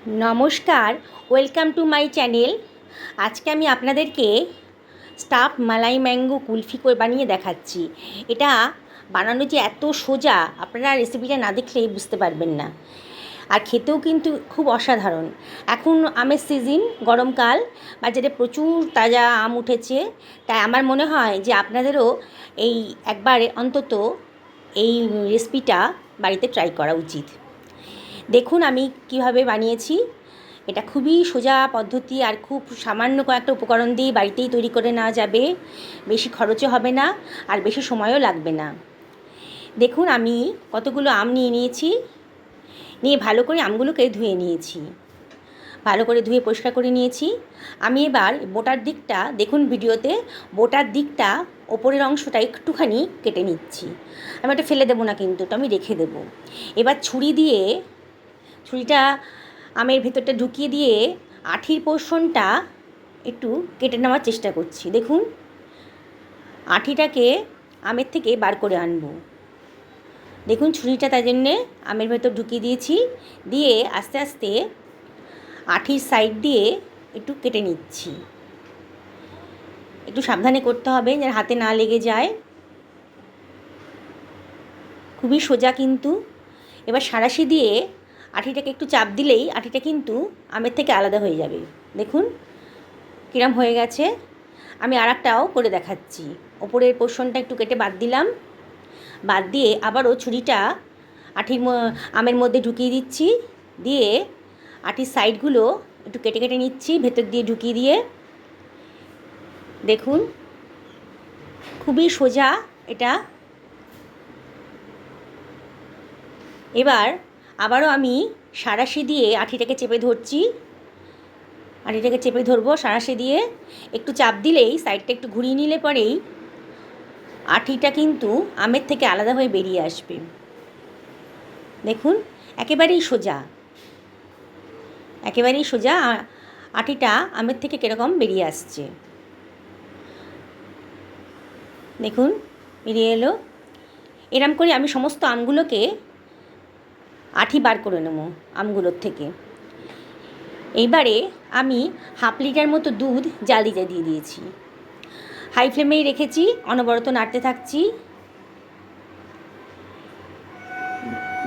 নমস্কার, welcome to my channel. আজকে আমি আপনাদেরকে স্টাফ মালাই ম্যাঙ্গো কুলফি করে বানিয়ে দেখাচ্ছি। এটা বানানো যে এত সোজা, আপনারা রেসিপিটা না দেখলেই বুঝতে পারবেন না। আর খেতেও কিন্তু খুব অসাধারণ। এখন আমের সিজন, গরমকাল, বাজারে প্রচুর তাজা আম উঠেছে। তাই আমার মনে হয় যে আপনাদেরও এই একবার অন্তত এই রেসিপিটা বাড়িতে ট্রাই করা উচিত। দেখুন আমি কিভাবে বানিয়েছি। এটা খুবই সোজা পদ্ধতি আর খুব সামান্য কয়েকটা উপকরণ দিয়ে বাড়িতেই তৈরি করে নেওয়া যাবে। বেশি খরচও হবে না আর বেশি সময়ও লাগবে না। দেখুন আমি কতগুলো আম নিয়ে নিয়েছি। নিয়ে ভালো করে আমগুলোকে ধুয়ে নিয়েছি, ভালো করে ধুয়ে পরিষ্কার করে নিয়েছি। আমি এবার বোটার দিকটা, দেখুন ভিডিওতে, বোটার দিকটা ওপরের অংশটা একটুখানি কেটে নিচ্ছি। আমি এটা ফেলে দেবো না, কিন্তু এটা আমি রেখে দেবো। এবার ছুরিটা আমের ভেতরটা ঢুকিয়ে দিয়ে আঠির পোর্শনটা একটু কেটে নেওয়ার চেষ্টা করছি। দেখুন আঠিটাকে আমের থেকে বার করে আনবো। দেখুন ছুরিটা তাই জন্যে আমের ভেতর ঢুকিয়ে দিয়েছি, দিয়ে আস্তে আস্তে আঠির সাইড দিয়ে একটু কেটে নিচ্ছি। একটু সাবধানে করতে হবে যেন হাতে না লেগে যায়। খুবই সোজা কিন্তু। এবার সাঁড়াশি দিয়ে আঠিটাকে একটু চাপ দিলেই আঠিটা কিন্তু আমের থেকে আলাদা হয়ে যাবে। দেখুন কিরম হয়ে গেছে। আমি আর একটাও করে দেখাচ্ছি। ওপরের পোর্শনটা একটু কেটে বাদ দিলাম, বাদ দিয়ে আবারও ছুরিটা আমের মধ্যে ঢুকিয়ে দিচ্ছি, দিয়ে আঠির সাইডগুলো একটু কেটে কেটে নিচ্ছি ভেতর দিয়ে ঢুকিয়ে দিয়ে। দেখুন খুবই সোজা এটা। এবার আবারও আমি সাঁড়াশি দিয়ে আঠিটাকে চেপে ধরছি। আঠিটাকে চেপে ধরবো সাঁড়াশি দিয়ে। একটু চাপ দিলেই সাইডটা একটু ঘুরিয়ে নিলে পরেই আঠিটা কিন্তু আমের থেকে আলাদা হয়ে বেরিয়ে আসবে। দেখুন একেবারেই সোজা, একেবারেই সোজা। আঠিটা আমের থেকে কীরকম বেরিয়ে আসছে দেখুন, বেরিয়ে এলো। এরম করে আমি সমস্ত আমগুলোকে আঠি বার করে নেব আমগুলোর থেকে। এইবারে আমি হাফ লিটার মতো দুধ জাল দিতে দিয়ে দিয়েছি। হাই ফ্লেমেই রেখেছি, অনবরত নাড়তে থাকছি।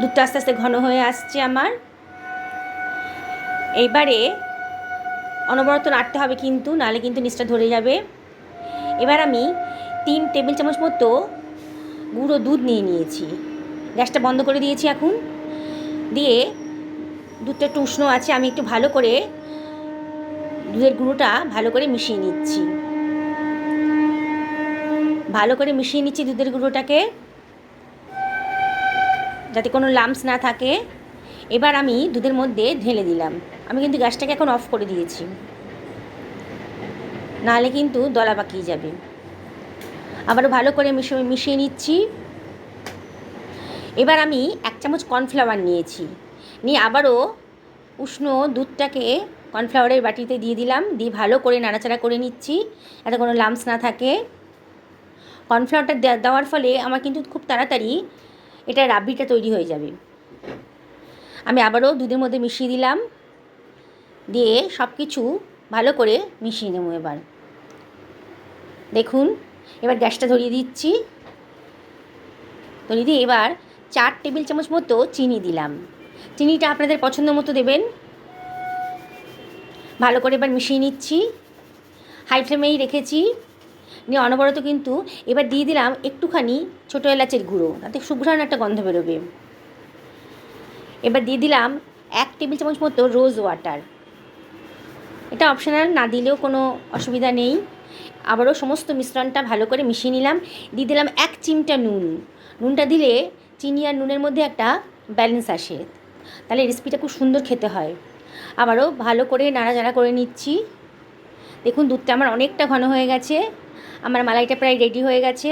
দুধটা আস্তে আস্তে ঘন হয়ে আসছে আমার। এইবারে অনবরত নাড়তে হবে কিন্তু, নাহলে কিন্তু নিচটা ধরে যাবে। এবার আমি 3 টেবিল চামচ মতো গুঁড়ো দুধ নিয়ে নিয়েছি। গ্যাসটা বন্ধ করে দিয়েছি এখন। দিয়ে দুধটা একটু উষ্ণ আছে, আমি একটু ভালো করে দুধের গুঁড়োটা ভালো করে মিশিয়ে নিচ্ছি। ভালো করে মিশিয়ে নিচ্ছি দুধের গুঁড়োটাকে, যাতে কোনো লাম্পস না থাকে। এবার আমি দুধের মধ্যে ঢেলে দিলাম। আমি কিন্তু গ্যাসটাকে এখন অফ করে দিয়েছি, নাহলে কিন্তু দলা পাকিয়ে যাবে। আবারও ভালো করে মিশিয়ে নিচ্ছি। এবার আমি 1 চামচ কর্নফ্লাওয়ার নিয়েছি, নিয়ে আবারও উষ্ণ দুধটাকে কর্নফ্লাওয়ারের বাটিতে দিয়ে দিলাম, দিয়ে ভালো করে নাড়াচাড়া করে নিচ্ছি যাতে কোনো লাম্পস না থাকে। কর্নফ্লাওয়ারটা দেওয়ার ফলে আমার কিন্তু খুব তাড়াতাড়ি এটা রাবড়িটা তৈরি হয়ে যাবে। আমি আবারও দুধের মধ্যে মিশিয়ে দিলাম, দিয়ে সব কিছু ভালো করে মিশিয়ে নেব। এবার দেখুন, এবার গ্যাসটা ধরিয়ে দিচ্ছি। ধরিয়ে দিয়ে এবার 4 টেবিল চামচ মতো চিনি দিলাম। চিনিটা আপনাদের পছন্দ মতো দেবেন। ভালো করে এবার মিশিয়ে নিচ্ছি, হাই ফ্লেমেই রেখেছি। নিয়ে অনবরত কিন্তু এবার দিয়ে দিলাম একটুখানি ছোটো এলাচের গুঁড়ো, তাতে সুঘ্রাণ একটা গন্ধ বেরোবে। এবার দিয়ে দিলাম 1 টেবিল চামচ মতো রোজ ওয়াটার। এটা অপশনাল, না দিলেও কোনো অসুবিধা নেই। আবারও সমস্ত মিশ্রণটা ভালো করে মিশিয়ে নিলাম। দিয়ে দিলাম 1 চিমটা নুন। নুনটা দিলে চিনি আর নুনের মধ্যে একটা ব্যালেন্স আসে, তাহলে রেসিপিটা খুব সুন্দর খেতে হয়। আবারও ভালো করে নাড়াচাড়া করে নিচ্ছি। দেখুন দুধটা আমার অনেকটা ঘন হয়ে গেছে, আমার মালাইটা প্রায় রেডি হয়ে গেছে।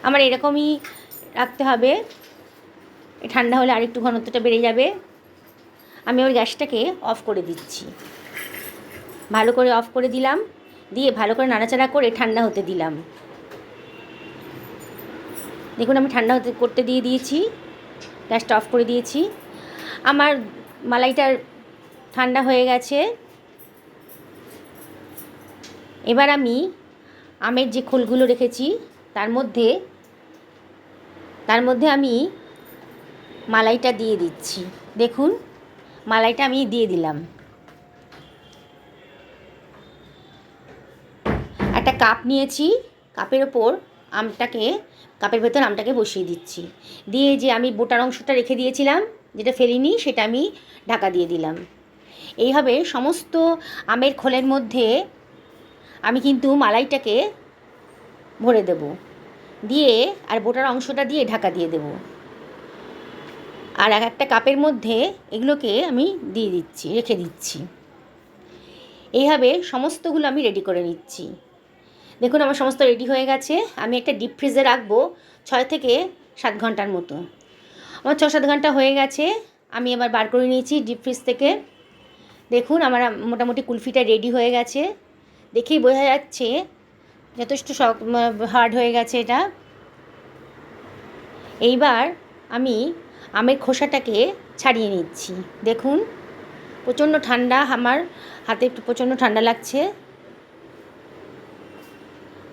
আমার এরকমই রাখতে হবে, ঠান্ডা হলে আরেকটু ঘনত্বটা বেড়ে যাবে। আমি ওর গ্যাসটাকে অফ করে দিচ্ছি। ভালো করে অফ করে দিলাম, দিয়ে ভালো করে নাড়াচাড়া করে ঠান্ডা হতে দিলাম। দেখুন আমি ঠান্ডা করতে দিয়ে দিয়েছি, গ্যাসটা অফ করে দিয়েছি। আমার মালাইটা ঠান্ডা হয়ে গেছে। এবার আমি আমের যে খোলগুলো রেখেছি তার মধ্যে আমি মালাইটা দিয়ে দিচ্ছি। দেখুন, মালাইটা আমি দিয়ে দিলাম। একটা কাপ নিয়েছি, কাপের ভেতর আমটাকে বসিয়ে দিচ্ছি। দিয়ে যে আমি বোটার অংশটা রেখে দিয়েছিলাম, যেটা ফেলিনি, সেটা আমি ঢাকা দিয়ে দিলাম। এইভাবে সমস্ত আমের খোলের মধ্যে আমি কিন্তু মালাইটাকে ভরে দেব, দিয়ে আর বোটার অংশটা দিয়ে ঢাকা দিয়ে দেব। আর একটা কাপের মধ্যে এগুলোকে আমি রেখে দিচ্ছি। এইভাবে সমস্তগুলো আমি রেডি করে নিচ্ছি। দেখুন, আমার সমস্ত রেডি হয়ে গেছে। আমি একটা ডিপ ফ্রিজে রাখবো 6 থেকে 7 ঘন্টার মতো। আমার 6-7 ঘন্টা হয়ে গেছে। আমি এবার বার করে নিয়েছি ডিপ ফ্রিজ থেকে। দেখুন, আমার মোটামুটি কুলফিটা রেডি হয়ে গেছে। দেখেই বোঝা যাচ্ছে যথেষ্ট হার্ড হয়ে গেছে এটা। এইবার আমি আমের খোসাটাকে ছাড়িয়ে নিচ্ছি। দেখুন, প্রচণ্ড ঠান্ডা, আমার হাতে একটু প্রচণ্ড ঠান্ডা লাগছে।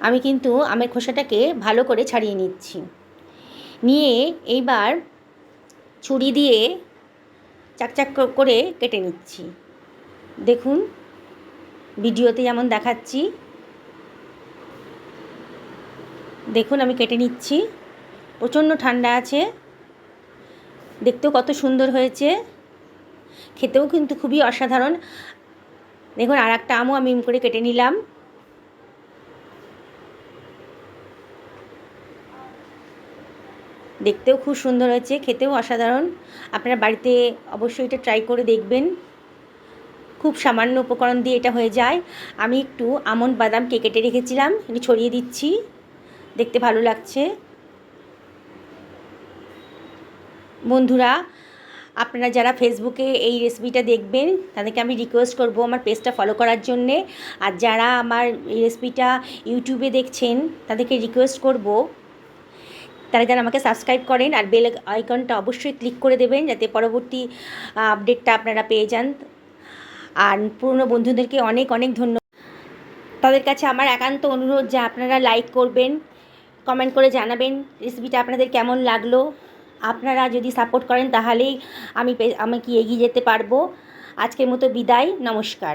আমি কিন্তু আমের খোসাটাকে ভালো করে ছাড়িয়ে নিচ্ছি। নিয়ে এইবার ছুরি দিয়ে চাকচাক করে কেটে নিচ্ছি। দেখুন, ভিডিওতে যেমন দেখাচ্ছি, দেখুন আমি কেটে নিচ্ছি। প্রচণ্ড ঠান্ডা আছে, দেখতেও কত সুন্দর হয়েছে, খেতেও কিন্তু খুবই অসাধারণ। দেখুন, আর একটা আমও আমি করে কেটে নিলাম। দেখতেও খুব সুন্দর হয়েছে, খেতেও অসাধারণ। আপনারা বাড়িতে অবশ্যই এটা ট্রাই করে দেখবেন। খুব সামান্য উপকরণ দিয়ে এটা হয়ে যায়। আমি একটু আমন্ড বাদামকে কেটে রেখেছিলাম, একটু ছড়িয়ে দিচ্ছি, দেখতে ভালো লাগছে। বন্ধুরা, আপনারা যারা ফেসবুকে এই রেসিপিটা দেখবেন তাদেরকে আমি রিকোয়েস্ট করব আমার পেজটা ফলো করার জন্যে। আর যারা আমার এই রেসিপিটা ইউটিউবে দেখছেন তাদেরকে রিকোয়েস্ট করব তারা যেন আমাকে সাবস্ক্রাইব করেন, আর বেল আইকনটা অবশ্যই ক্লিক করে দেবেন যাতে পরবর্তী আপডেটটা আপনারা পেয়ে যান। আর পুরনো বন্ধুদেরকে অনেক অনেক ধন্যবাদ। তাদের কাছে আমার একান্ত অনুরোধ যে আপনারা লাইক করবেন, কমেন্ট করে জানাবেন রেসিপিটা আপনাদের কেমন লাগলো। আপনারা যদি সাপোর্ট করেন তাহলেই আমি কি এগিয়ে যেতে পারবো। আজকের মতো বিদায়, নমস্কার।